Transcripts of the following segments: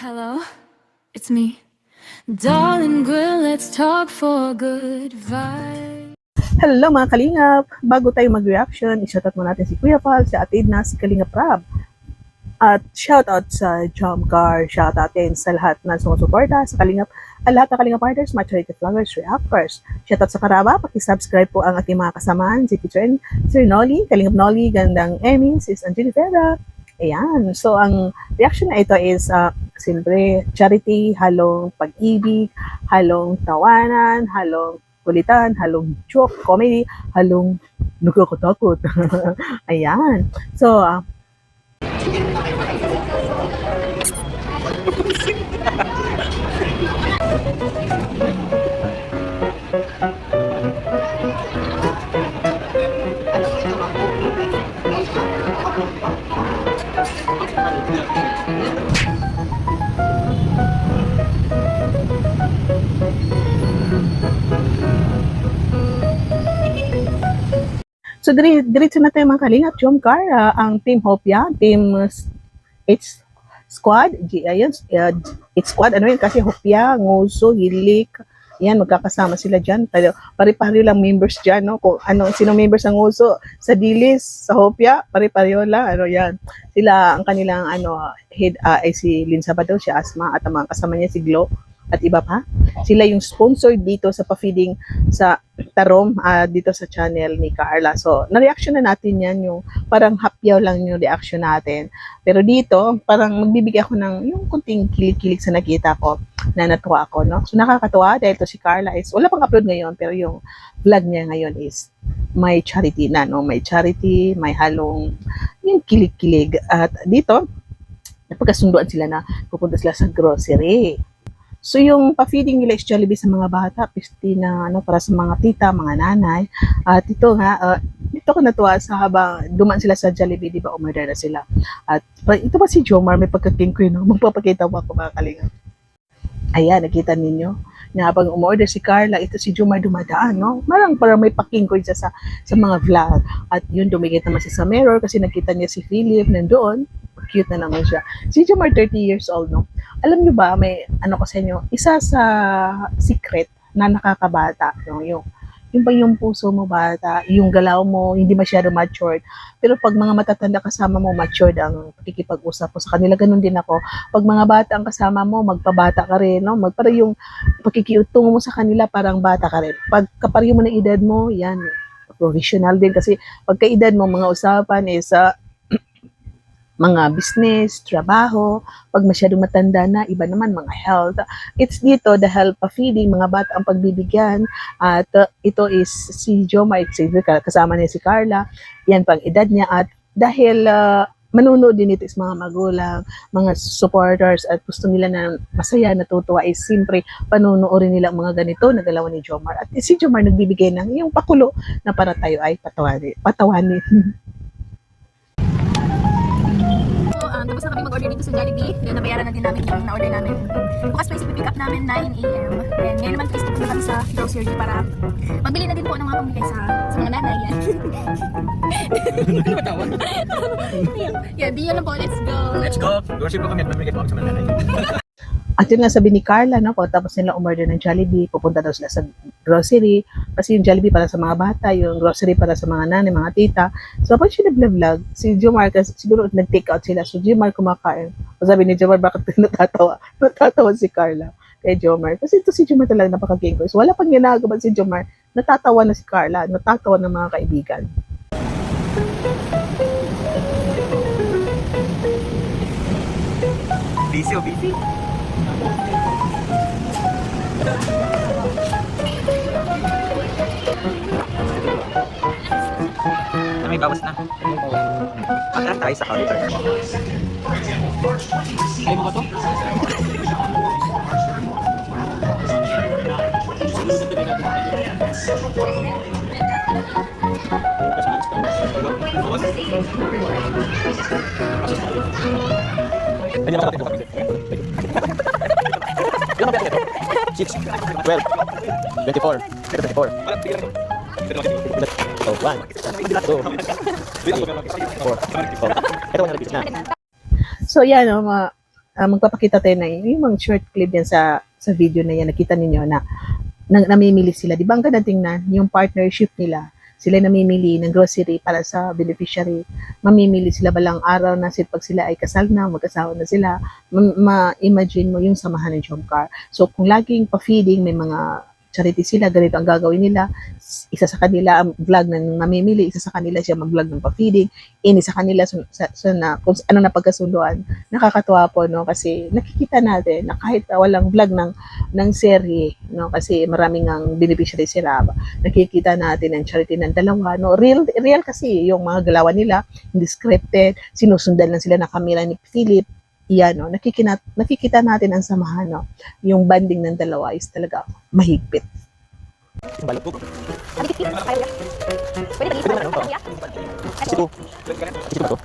Hello, it's me. Darling girl, let's talk for good vibe. Hello mga Kalingap! Bago tayo mag-reaction, i-shoutout mo natin si Kuya Pal, si Ate Edna, si Kalingap Rab. At shoutout sa Jomcar, shoutout din sa lahat na sumusuporta sa Kalingap, lahat ng Kalingap Partners, Maturity Vloggers, Reactors. Shoutout sa Karaba, paki-subscribe po ang ating mga kasamahan, si Teacher Sir Nolly, Kalingap Nolly, Gandang Emmy, Sis Angeli Vera. Ayan, so ang reaction na ito is siyempre charity, halong pag-ibig, halong tawanan, halong kulitan, halong joke, comedy, halong nakakatakot. Ayan. So, So, diretso na tayo mga kalingap. Jomcar, ang Team Hopia, Team H Squad, H Squad, ano yun? Kasi Hopia, Nguso, Hilik, yan, magkakasama sila dyan. Pare-pareho lang members dyan, no? Kung ano, sino members ng Nguso, sa Dilis, sa Hopia, pare-pareho lang, ano yan. Sila, ang kanilang, head, ay si Lynn Sabado, si Asma, at ang mga kasama niya, si Glo, at iba pa. Sila yung sponsor dito sa pa-feeding sa Tarom, dito sa channel ni Carla. So, na-reaction na natin yan, yung parang hapyaw lang yung reaction natin. Pero dito, parang magbibigay ako ng yung kunting kilig-kilig sa nakita ko na natuwa ako, no? So, nakakatuwa dahil to si Carla is, wala pang upload ngayon, pero yung vlog niya ngayon is may charity na, no? May charity, may halong yung kilig-kilig. At dito, napagkasunduan sila na pupunta sila sa grocery. So yung pa-feeding nila is Jollibee sa mga bata, pisti na para sa mga tita, mga nanay. At ito nga, dito ko natuwa sa habang dumaan sila sa Jollibee, di ba, umorder na sila. At ito pa si Jomar, may pagka-king ko yun, magpapakita ko ako mga kalinga. Ayan, nakita ninyo na habang umorder si Carla, ito si Jomar dumadaan, no? Parang may paking ko siya sa mga vlog. At yun, dumikit naman siya sa mirror kasi nakita niya si Philip nandoon. Cute na naman siya. Si Jomar, 30 years old, no? Alam niyo ba, may ano ko sa inyo, isa sa secret na nakakabata, yung ba yung puso mo bata, yung galaw mo, hindi masyado matured. Pero pag mga matatanda kasama mo, matured ang pakikipag-usap mo sa kanila. Ganun din ako. Pag mga bata ang kasama mo, magpabata ka rin, no? Para yung pakikiutungo mo sa kanila, parang bata ka rin. Pag kapareho mo na edad mo, yan, professional din. Kasi pagka-edad mo, mga usapan is mga business, trabaho, pag masyadong matanda na, iba naman mga health. It's dito, the health of feeding, mga bata ang pagbibigyan. At ito is si Jomar, kasama niya si Carla, yan pang edad niya. At dahil manunood din ito is mga magulang, mga supporters, at gusto nila na masaya, natutuwa, is siyempre panunuorin nila ang mga ganito na galawan ni Jomar. At si Jomar nagbibigay ng yung pakulo na para tayo ay patawanin. Tapos na kami mag-order dito sa Jollibee. Then nabayaran na din namin yung na-order namin. Bukas pa pick up namin 9 AM. Then ngayon naman please na kami sa grocery para magbili na din po ng mga pamigay sa mga nanay. Yan. Yeah, di yun lang po. Let's go. Let's go. Grocery po kami at mamigay po ako sa mga nanay. At yun nga sabi ni Carla, no, tapos nila umorder ng Jollibee, pupunta daw sila sa grocery, kasi yung Jollibee para sa mga bata, yung grocery para sa mga nanay, mga tita. So, pag siya nag-vlog, si Jomar, kasi siguro nag-take out sila, so Jomar kumakain. So, sabi ni Jomar, bakit natatawa? Natatawa si Carla kay Jomar. Kasi ito si Jomar talaga napaka-king ko. So, wala pang ginagawa si Jomar, natatawa na si Carla, natatawa ng mga kaibigan. Busy o busy? May bawas na. Pagka tayo sa counter. Kaya mo ba ito? Hindi naman sa atin. 6, 12, 24, 24. So, 1, 2, 3, 4. Ito na repeat na. So yan, magpapakita tayo na yung mga short clip yan sa video na yan, nakita ninyo na namimili sila. Di ba ang ganda tingnan, yung partnership nila, sila namimili ng grocery para sa beneficiary. Mamimili sila balang araw na pag sila ay kasal na, mag-asawa na sila, ma-imagine mo yung samahan ng Jomcar. So kung laging pa-feeding, may mga charity sila, ganito ang gagawin nila. Isa sa kanila ang vlog ng mamimili, isa sa kanila siya mag-vlog ng pa-feeding, ini sa kanila na kung ano na pagkasunduan. Nakakatuwa po, no, kasi nakikita natin na kahit walang vlog ng serye, no, kasi maraming ang beneficiary sila, nakikita natin ang charity ng dalawa, no, real kasi yung mga galawan nila, hindi scripted, sinusundan lang sila ng camera ni Philip. Iyan, no, nakikita natin ang samahan, no, yung banding ng dalawa is talaga mahigpit. Balot po. Pwede pag-isa pa rin. Ito. Ito ba to?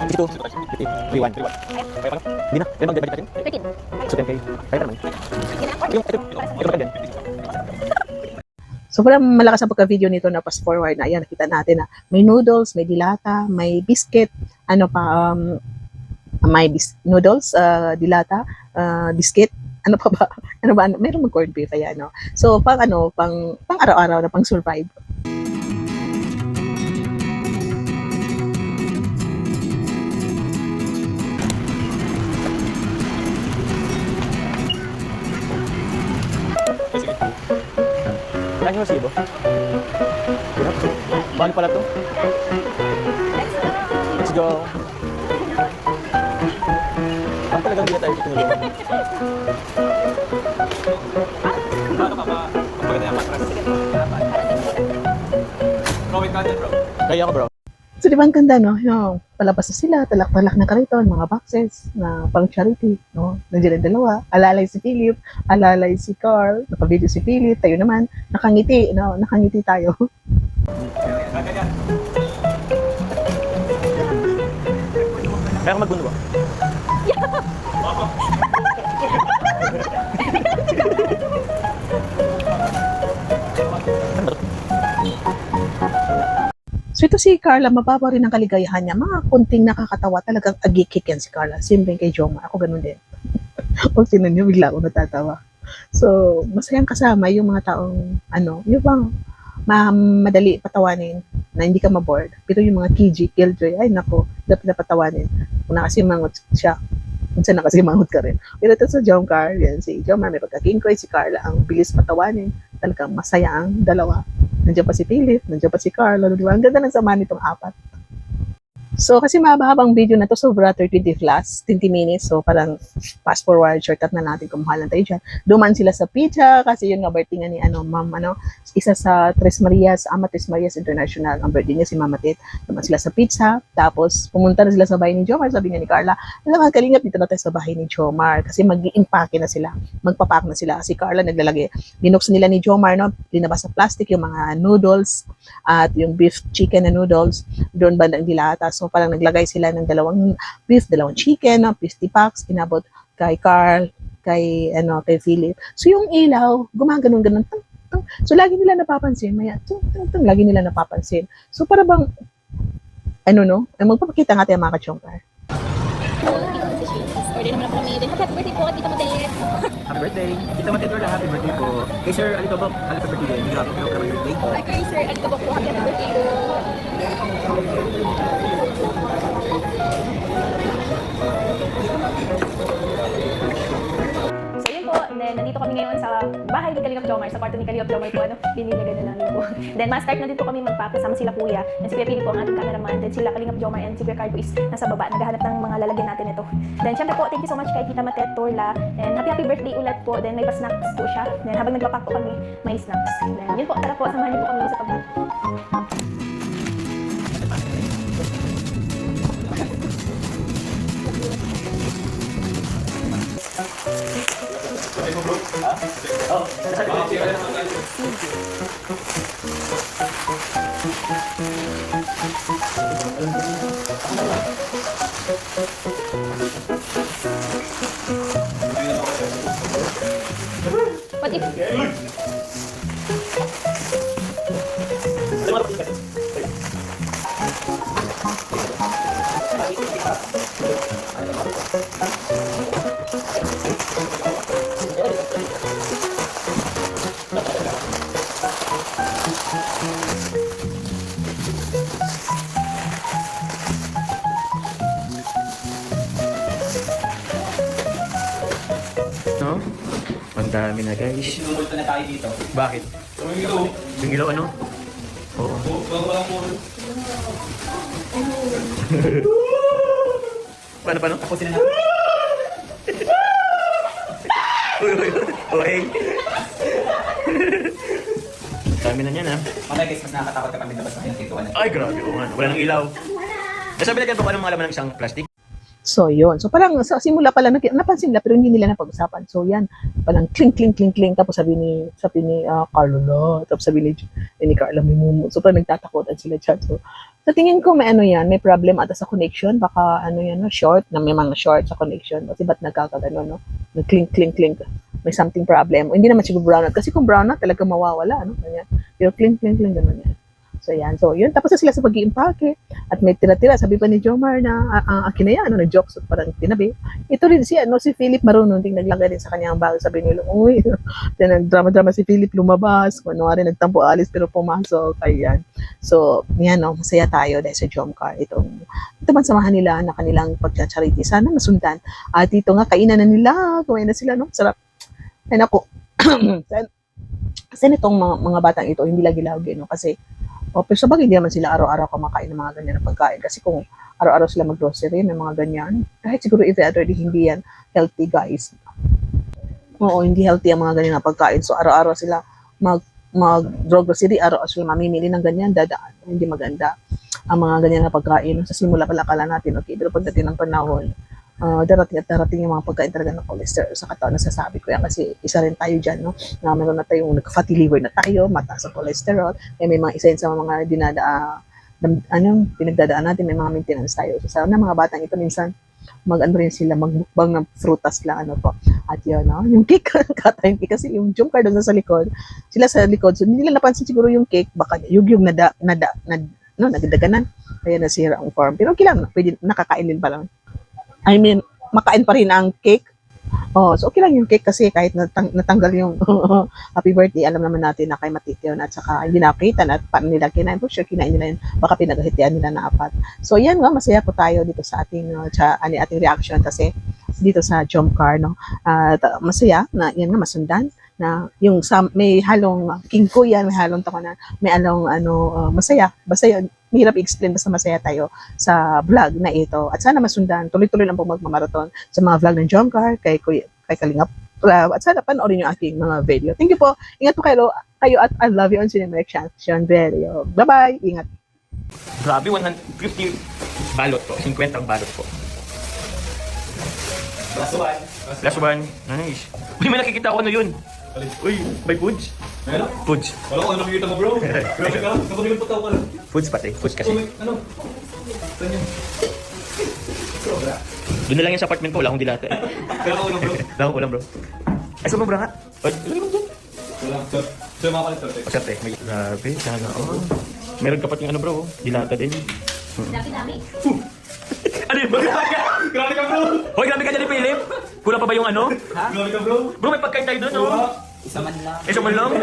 Ito. 3-1. Hindi na. Kaya mag-debit natin? 13. So 10K. Kaya naman. Ito ba din? So parang malakas ang pagka-video nito na fast forward na. Ayan, nakita natin na may noodles, may dilata, may biscuit, ano pa, may noodles, dilata, biscuit, ano pa ba? Ano ba? Meron mag-corned beef kaya, no? So, pang araw-araw na pang survive. Kaya nyo resibo? Paano pala to? Let's go! Ang talagang hindi na tayo tinulong. Paano ka ba? Pagpaganda yung matras? Kaya ako bro. So, di ba ang ganda, no? Yung palabas na sila, talak-talak na kariton, mga boxes na pang charity, no? Nandiyan ang dalawa. Alalay si Philip, alalay si Carl, nakavideo si Philip, tayo naman, nakangiti, no? Nakangiti tayo. Kaya ako magbundo ba? So ito si Carla, mababa rin ang kaligayahan niya. Mga kunting nakakatawa, talagang agikik yan si Carla. Simple kay Joma. Ako ganun din. Pag tinan niyo, bigla ako natatawa. So, masayang kasama yung mga taong, yung bang madali patawanin na hindi ka maboard. Pero yung mga Kiji, Killjoy, ay nako, dapat napatawanin. Kung nakasimangot siya, minsan nakasimangot ka rin. Pero ito sa Jomcar, yan si Jomar, may pagka-kingkoy, si Carla, ang bilis patawanin. Talagang masaya ang dalawa. Nandiyan pa si Philip, nandiyan pa si Carlo, di ba? Ang ganda ng samahan nitong apat. So, kasi mahaba-habang video na to, sobra 30 plus, 20 minutes. So, parang fast forward, shortcut na natin, kumuha lang tayo dyan. Duman sila sa pizza, kasi yun nga, birthday nga ni, isa sa Tres Marias, Ama Tres Marias International, ang birthday niya si Mama Tit. Duman sila sa pizza, tapos pumunta na sila sa bahay ni Jomar, sabi nga ni Carla, alam nga, kalingap dito na tayo sa bahay ni Jomar, kasi mag-i-impake na sila, magpapak na sila. Si Carla naglalagay, binuksan nila ni Jomar, no, linabas sa plastic yung mga noodles, at yung beef chicken na noodles, doon bandang dilata. So, parang naglagay sila ng dalawang beef, dalawang chicken, 50 packs, inabot kay Carl, kay Philip. So yung ilaw, gumaganon-ganon. So lagi nila napapansin, lagi nila napapansin. So para bang magpapakita nga tayo mga ka-Jomcar. Order naman ako kami. Happy birthday po, Tita Matet. Happy birthday! Tita Matidor, happy birthday po. Kay Sir Alitobok, happy birthday din. Happy birthday po. Kay Sir Alikabok po, happy birthday po. So yun po, and then nandito kami ngayon sa bahay ni Kalingap Jomar, sa kwarto ni Kalingap Jomar po, biniligan na namin po. Then ma-start na dito kami mag-pack, kasama sila Kuya, and si Kuya Pili po ang ating cameraman, then sila Kalingap Jomar and si Kuya Carl po is nasa baba, naghahanap ng mga lalagyan natin ito. Then syempre po, thank you so much kay Tita Matet, Torla, and happy birthday ulit po, then may pa-snacks po siya, then habang nagpapack po kami, may snacks. Then yun po, tara po, samahan niyo po kami sa pag What if... oh. Ang dami na guys. Sinumulto na tayo dito. Bakit? Yung ilaw ano? Oo. Paano? Ako sila na. Uy. Dami na yan, ha? Mamaya guys, mas nakakatakot kapag may labas na kayo ng tintuan. Ay, grabe. Oo nga. Wala nang ilaw. Nasabi na dyan kung anong mga laman ng isang plastic. So, yun. So, parang sa simula pala, napansin nila, pero hindi nila napag-usapan. So, yan. Parang cling. Tapos sabi ni Carlo, tapos sabi ni Carla, may mumu. So, parang nagtatakotan sila dyan. So, sa tingin ko, may ano yan, may problem ata sa connection. Baka, ano yan, no, short, na may mga short sa connection. Kasi ba't nagkakagano, no? Nag-cling. May something problem. O, hindi naman siguro brownout. Kasi kung brownout, talaga mawawala, no? Ganyan. Pero cling, ganun yan. So, yan. So, yun. Tapos na sila sa pag-iimpake. At may tira-tira. Sabi pa ni Jomar na, akin na yan, ano, nag-joke. So, parang tinabi. Ito rin si Philip marunong ting naglagay din sa kanyang bago. Sabi nila, uy, nagdrama-drama si Philip lumabas. Kung ano nga rin, nagtampo alis pero pumasok. Ayan. So, yan, no, masaya tayo dahil sa Jomcar. Ito man samahan nila na kanilang pagcha-charity. Sana masundan. At ito nga, kainan na nila. Kumain na sila, no? Sarap. Ay, naku. Kasi nitong mga batang ito, hindi lagi-lagi, no? Kasi, pero sa bagay, hindi naman sila araw-araw kumakain ng mga ganyan na pagkain. Kasi kung araw-araw sila mag-grocery, may mga ganyan. Kahit siguro every other day, hindi yan healthy, guys. Oo, hindi healthy ang mga ganyan na pagkain. So, araw-araw sila mag-grocery, araw-araw sila mamimili ng ganyan, dadaan. Hindi maganda ang mga ganyan na pagkain. Sa simula pala akala natin, okay, pero pagdating ng panahon, darating yung mga pagkain talaga ng cholesterol sa katawan, nasasabi ko yan kasi isa rin tayo dyan, no? Na meron na tayong fatty liver na tayo, mataas sa cholesterol, may mga isa yun sa mga pinagdadaan natin, may mga maintenance tayo. So, sana mga batang ito minsan, rin sila, magbang ng frutas lang, ano po. At yun, no? Yung cake, kata yung cake, kasi yung Jomcar doon sa likod, sila sa likod, so hindi nila napansin siguro yung cake, baka yung nagdaganan, kaya nasira ang form. Pero okay lang, pwede, nakakain din pa lang. I mean, makain pa rin ang cake. Oh, so okay lang yung cake kasi kahit natanggal yung happy birthday, alam naman natin na kay Matit yun at saka hindi nakita at paano nila kinain. For sure, kinain nila yun. Baka pinagahitian nila na apat. So yan nga, masaya po tayo dito sa ating reaction kasi dito sa Jomcar, no? Masaya na yan nga masundan na yung may halong kingko yan, may halong takonan, may halong masaya. Basta yun, mahirap i-explain, basta masaya tayo sa vlog na ito. At sana masundan, tuloy-tuloy lang po magmamarathon sa mga vlog ng Jomcar, kay Kalingap. At sana panoorin yung aking mga video. Thank you po. Ingat po kayo at I love you on Cinema Reaction Video. Bye-bye. Ingat. Grabe, 150 balot po. 50 ang balot po. Last one. Nice. Uy, may nakikita ako ano yun. Uy, may foods? Meron? Foods. Wala ko ano nakikita mo bro. Grabe ka. Kapag pataw ka lang. Foods pati. Foods kasi. Ano? Saan yun? Sobra. Doon na lang yung sa apartment ko. Wala akong dilata eh. Kaya ako lang bro. Wala akong ulam bro. Ay, saan mo bro nga? Lagay mo dyan. Wala. So mga kalit sorte. O, siyempre. Grabe. Sana. Oh. Meron ka pati yung ano bro. Dilata din. Dami-dami. Ano yun? Grabe ka bro. Hoy, grabe ka dyan ni Philip. Kulang pa ba yung ano? Grabe ka bro. Bro, may pagkain tayo doon, oh. Isa man lang. Isa man lang.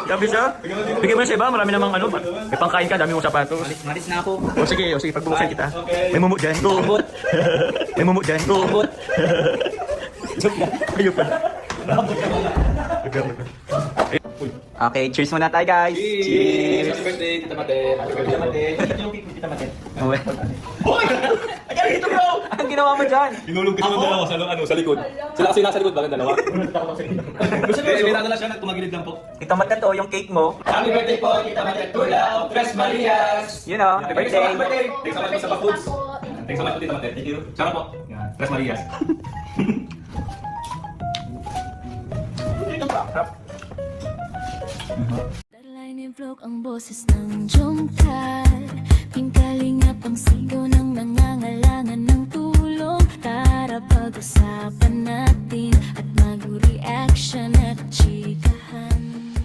Grabe siya. Bigyan mo na sa iba. Marami namang ano. May pangkain ka. Dami mong sapatos. Maris na ako. O sige, pagbubuksan kita. Okay. May mumu dyan. Robot. May mumu dyan. Robot. Ayun pa. Okay, cheers muna tayo guys. Cheers. Happy birthday, Tita Mate. Happy birthday, Tita Mate. Yung cake Tita Mate. Hoy! Ay, ito bro! Anong ginawa mo dyan? Inulong ko silang dalawa sa likod. Sila kasi nasa likod, bakit dalawa? May nadala siya, tumagilid lang po. Tita Mate to, yung cake mo. Happy birthday po, Tita Mate Tula of Tres Marias. You know, happy birthday. Thanks so much po sa pa-foods. Thanks so much po, Tita Mate. Thank you. Sarap po. Yan, Tres Marias. Darlay ni vlog ang boses ng Jomcar. Pingkalingap ang sigaw ng nangangailangan ng tulong. Tara pag-usapan natin at mag-reaction at chikahan.